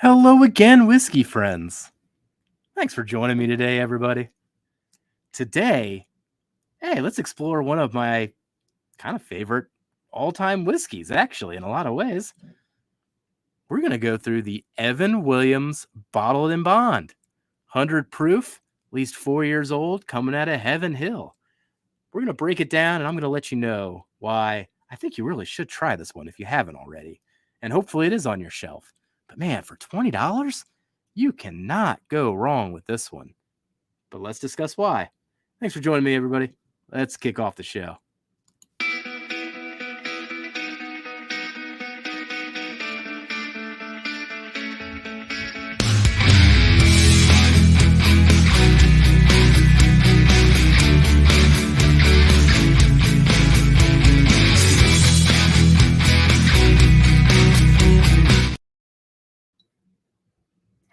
Hello again, whiskey friends. Thanks for joining me today, everybody. Today, hey, let's explore one of my kind of favorite all time whiskeys, actually, in a lot of ways. We're going to go through the Evan Williams Bottled and Bond. 100 proof, at least 4 years old, coming out of Heaven Hill. We're going to break it down, and I'm going to let you know why I think you really should try this one if you haven't already. And hopefully it is on your shelf. But man, for $20, you cannot go wrong with this one. But let's discuss why. Thanks for joining me, everybody. Let's kick off the show.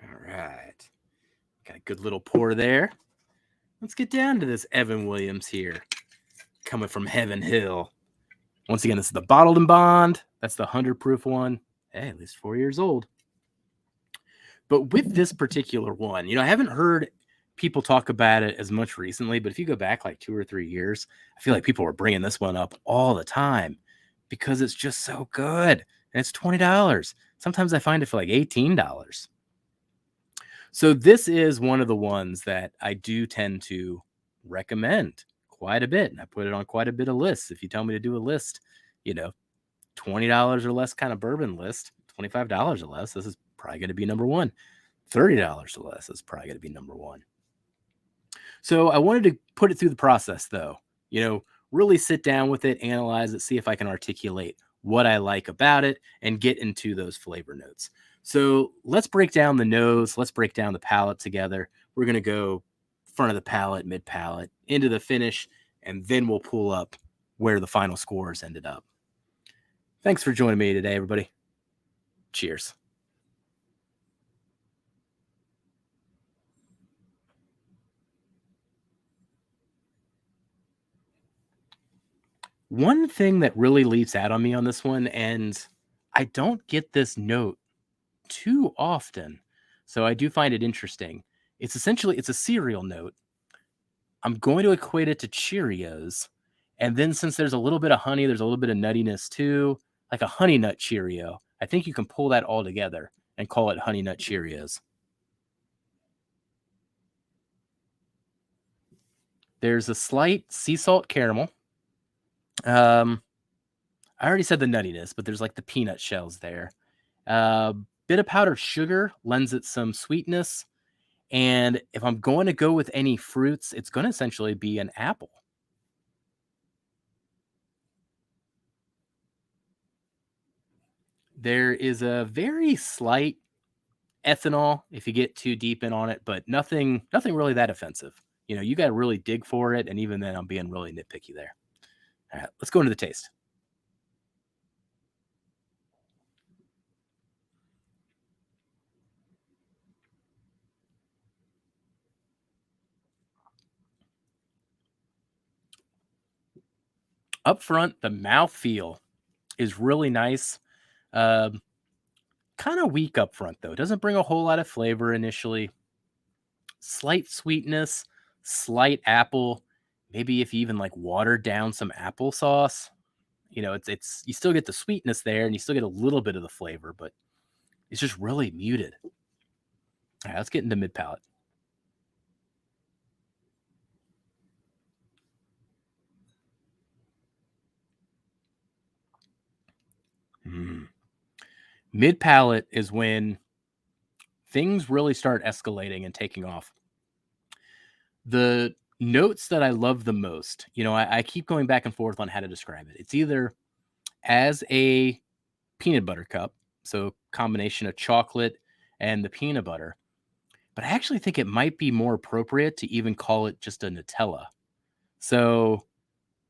All right. Got a good little pour there. Let's get down to this Evan Williams here, coming from Heaven Hill. Once again, this is the Bottled and Bond. That's the 100 proof one. Hey, at least 4 years old. But with this particular one, I haven't heard people talk about it as much recently, but if you go back like 2 or 3 years, I feel like people were bringing this one up all the time because it's just so good. And it's $20. Sometimes I find it for like $18. So this is one of the ones that I do tend to recommend quite a bit. And I put it on quite a bit of lists. If you tell me to do a list, $20 or less kind of bourbon list, $25 or less, this is probably going to be number one. $30 or less is probably going to be number one. So I wanted to put it through the process, though. Really sit down with it, analyze it, see if I can articulate what I like about it, and get into those flavor notes. So let's break down the nose. Let's break down the palate together. We're going to go front of the palate, mid palate, into the finish, and then we'll pull up where the final scores ended up. Thanks for joining me today, everybody. Cheers. One thing that really leaps out on me on this one, and I don't get this note too often, so I do find it interesting. It's a cereal note. I'm going to equate it to Cheerios, and then since there's a little bit of honey, there's a little bit of nuttiness too, like a honey nut Cheerio. I think you can pull that all together and call it honey nut Cheerios. There's a slight sea salt caramel. I already said the nuttiness, but there's like the peanut shells there. Bit of powdered sugar lends it some sweetness. And if I'm going to go with any fruits, it's going to essentially be an apple. There is a very slight ethanol if you get too deep in on it, but nothing really that offensive. You got to really dig for it. And even then, I'm being really nitpicky there. All right, let's go into the taste. Up front, the mouthfeel is really nice. Kind of weak up front, though. Doesn't bring a whole lot of flavor initially. Slight sweetness, slight apple. Maybe if you even like watered down some applesauce, it's you still get the sweetness there and you still get a little bit of the flavor, but it's just really muted. All right, let's get into mid palate. Mid palate is when things really start escalating and taking off. The notes that I love the most, I keep going back and forth on how to describe it. It's either as a peanut butter cup, so combination of chocolate and the peanut butter, but I actually think it might be more appropriate to even call it just a Nutella. So,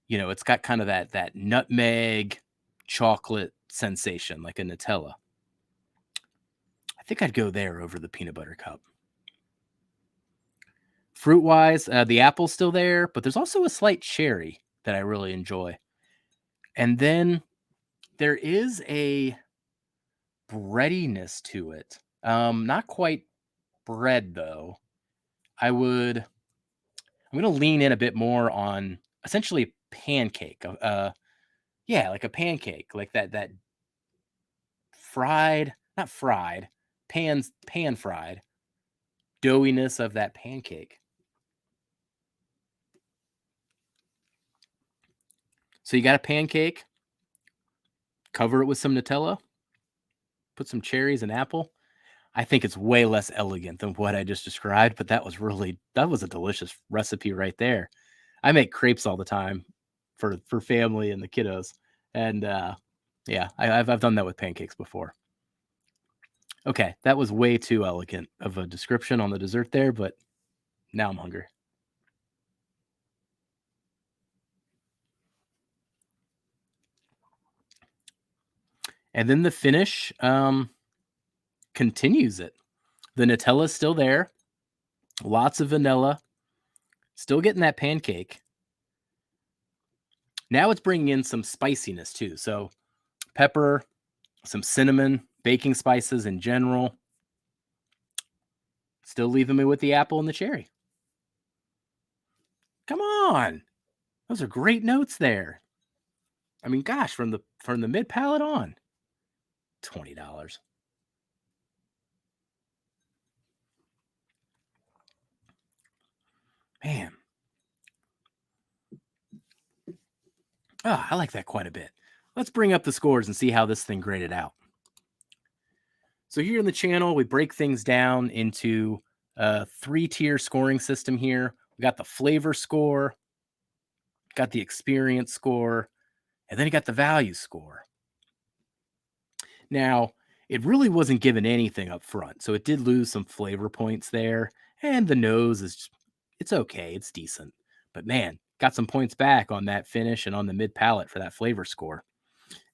it's got kind of that nutmeg chocolate sensation like a Nutella. I think I'd go there over the peanut butter cup. Fruit wise, the apple's still there, but there's also a slight cherry that I really enjoy. And then there is a breadiness to it Not quite bread though. I'm gonna lean in a bit more on essentially pancake. Yeah, like a pancake, like that fried, not fried, pan fried doughiness of that pancake. So you got a pancake, cover it with some Nutella, put some cherries and apple. I think it's way less elegant than what I just described, but that was a delicious recipe right there. I make crepes all the time for family and the kiddos, and yeah, I've done that with pancakes before. Okay, that was way too elegant of a description on the dessert there, but now I'm hungry. And then the finish continues it. The Nutella's still there, lots of vanilla, still getting that pancake. Now it's bringing in some spiciness too. So pepper, some cinnamon, baking spices in general. Still leaving me with the apple and the cherry. Come on. Those are great notes there. I mean, gosh, from the mid palate on. $20. Man. Oh, I like that quite a bit. Let's bring up the scores and see how this thing graded out. So here in the channel, we break things down into a 3-tier scoring system here. We got the flavor score, got the experience score, and then you got the value score. Now, it really wasn't given anything up front, so it did lose some flavor points there, and the nose it's okay, it's decent. But man, got some points back on that finish and on the mid palate for that flavor score.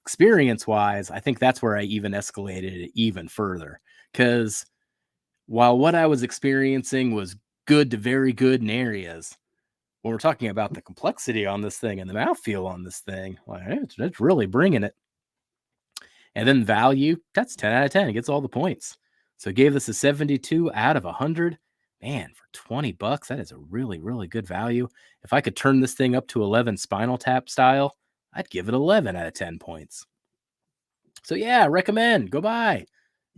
Experience wise, I think that's where I even escalated it even further. Because while what I was experiencing was good to very good in areas, when we're talking about the complexity on this thing and the mouthfeel on this thing, like, it's really bringing it. And then value, that's 10 out of 10. It gets all the points. So gave this a 72 out of 100. Man, for $20, that is a really, really good value. If I could turn this thing up to 11 Spinal Tap style, I'd give it 11 out of 10 points. So yeah, recommend. Go buy.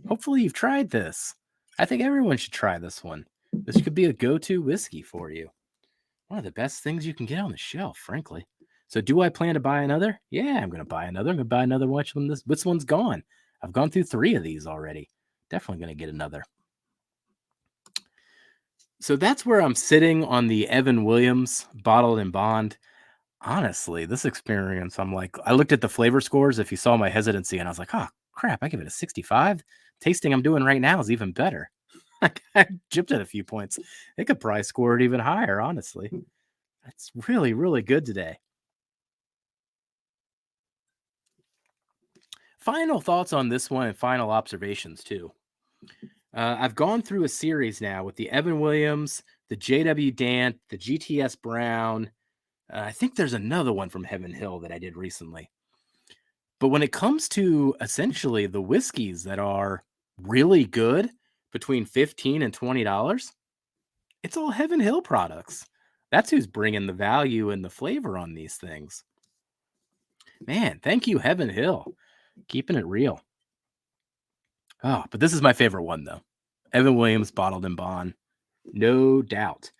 Hopefully you've tried this. I think everyone should try this one. This could be a go-to whiskey for you. One of the best things you can get on the shelf, frankly. So do I plan to buy another? Yeah, I'm going to buy another. I'm going to buy another one when this one's gone. I've gone through 3 of these already. Definitely going to get another. So that's where I'm sitting on the Evan Williams bottled in bond. Honestly, this experience, I looked at the flavor scores. If you saw my hesitancy, and I was like, oh crap, I give it a 65. Tasting I'm doing right now is even better. I gypped it a few points. It could probably score it even higher, honestly. That's really, really good today. Final thoughts on this one and final observations, too. I've gone through a series now with the Evan Williams, the JW Dant, the GTS Brown. I think there's another one from Heaven Hill that I did recently. But when it comes to essentially the whiskeys that are really good between $15 and $20, it's all Heaven Hill products. That's who's bringing the value and the flavor on these things. Man, thank you, Heaven Hill. Keeping it real. Oh, but this is my favorite one, though. Evan Williams, bottled in bond. No doubt.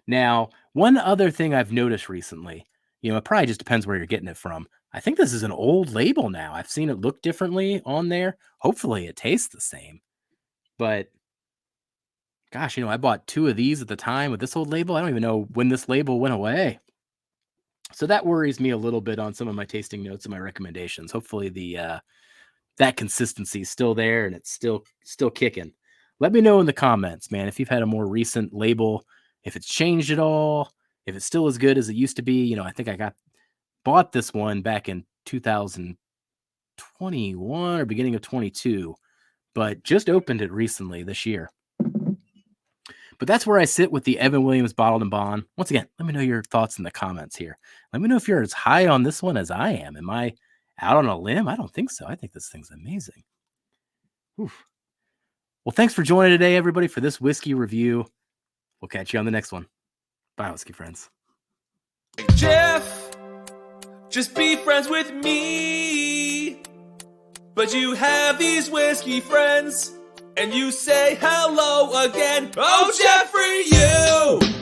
Now, one other thing I've noticed recently, it probably just depends where you're getting it from. I think this is an old label now. I've seen it look differently on there. Hopefully it tastes the same. But gosh, I bought 2 of these at the time with this old label. I don't even know when this label went away. So that worries me a little bit on some of my tasting notes and my recommendations. Hopefully that consistency is still there and it's still kicking. Let me know in the comments, man, if you've had a more recent label, if it's changed at all, if it's still as good as it used to be. I think I bought this one back in 2021 or beginning of 22, but just opened it recently this year. But that's where I sit with the Evan Williams bottled and bond. Once again, let me know your thoughts in the comments here. Let me know if you're as high on this one as I am. Am I out on a limb? I don't think so. I think this thing's amazing. Oof. Well, thanks for joining today, everybody, for this whiskey review. We'll catch you on the next one. Bye, whiskey friends. Jeff, just be friends with me. But you have these whiskey friends, and you say hello again. Oh, Jeffrey, you!